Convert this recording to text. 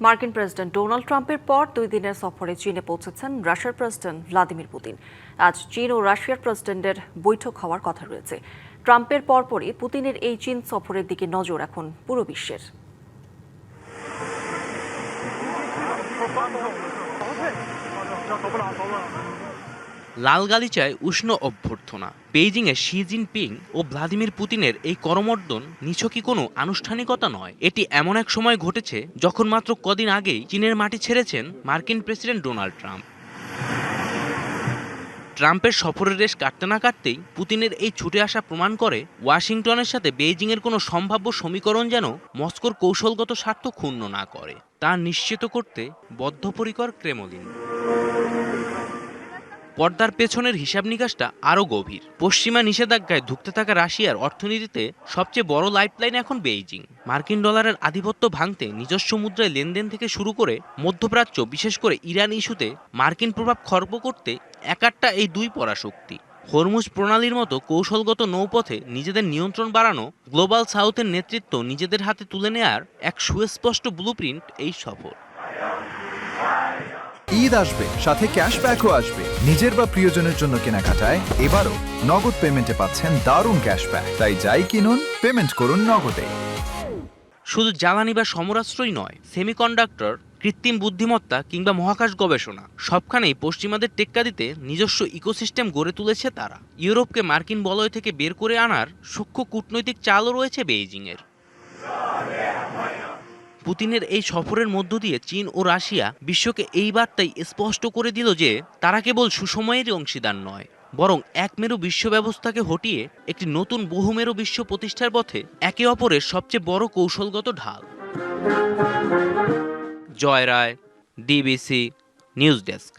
মার্কিন president Donald ট্রাম্পের পর 2 দিনের সফরে চীনে পৌঁছেছেন রাশিয়ার প্রেসিডেন্ট ভ্লাদিমির পুতিন। আজ চীন ও রাশিয়ার প্রেসিডেন্টের বৈঠক হওয়ার কথা রয়েছে। ট্রাম্পের পরপরই পুতিনের এই চীন সফরের দিকে নজর এখন পুরো বিশ্বের। লাল গালিচায় উষ্ণ অভ্যর্থনা। বেইজিংয়ে শি জিনপিং ও ভ্লাদিমির পুতিনের এই করমর্দন নিছকই কোনো আনুষ্ঠানিকতা নয়, এটি এমন এক সময় ঘটেছে যখন মাত্র কদিন আগেই চীনের মাটি ছেড়েছেন মার্কিন প্রেসিডেন্ট ডোনাল্ড ট্রাম্প। ট্রাম্পের সফরের রেশ কাটতে না কাটতেই পুতিনের এই ছুটে আসা প্রমাণ করে ওয়াশিংটনের সাথে বেইজিংয়ের কোনো সম্ভাব্য সমীকরণ যেন মস্কোর কৌশলগত স্বার্থ ক্ষুণ্ণ না করে তা নিশ্চিত করতে বদ্ধপরিকর ক্রেমলিন। পর্দার পেছনের হিসাব নিকাশটা আরও গভীর। পশ্চিমা নিষেধাজ্ঞায় ধুঁকতে থাকা রাশিয়ার অর্থনীতিতে সবচেয়ে বড় লাইফলাইন এখন বেইজিং। মার্কিন ডলারের আধিপত্য ভাঙতে নিজস্ব মুদ্রায় লেনদেন থেকে শুরু করে মধ্যপ্রাচ্য, বিশেষ করে ইরান ইস্যুতে মার্কিন প্রভাব খর্ব করতে একাট্টা এই দুই পরাশক্তি। হরমুজ প্রণালীর মতো কৌশলগত নৌপথে নিজেদের নিয়ন্ত্রণ বাড়ানো, গ্লোবাল সাউথের নেতৃত্ব নিজেদের হাতে তুলে নেয়ার এক সুস্পষ্ট ব্লুপ্রিন্ট এই সফর। ঈদ আসবে, সাথে ক্যাশব্যাকও আসবে। নিজের বা প্রিয়জনের জন্য কেনাকাটায় এবারও নগদ পেমেন্টে পাচ্ছেন দারুণ ক্যাশব্যাক। তাই যাই কিনুন, পেমেন্ট করুন নগদে। শুধু জ্বালানি বা সমরাস্ত্রই নয়, সেমিকন্ডাক্টর, কৃত্রিম বুদ্ধিমত্তা কিংবা মহাকাশ গবেষণা সবখানেই পশ্চিমাদের টেক্কা দিতে নিজস্ব ইকোসিস্টেম গড়ে তুলেছে তারা। ইউরোপকে মার্কিন বলয় থেকে বের করে আনার সূক্ষ্ম কূটনৈতিক চালও রয়েছে বেইজিংয়ের। পুতিনের এই সফরের মধ্য দিয়ে চীন ও রাশিয়া বিশ্বকে এই বার্তাই স্পষ্ট করে দিল যে তারা কেবল সুসময়েরই অংশীদার নয়, বরং এক মেরু বিশ্ব ব্যবস্থাকে হটিয়ে একটি নতুন বহুমেরু বিশ্ব প্রতিষ্ঠার পথে একে অপরের সবচেয়ে বড় কৌশলগত ঢাল। জয় রায়, ডিবিসি নিউজ ডেস্ক।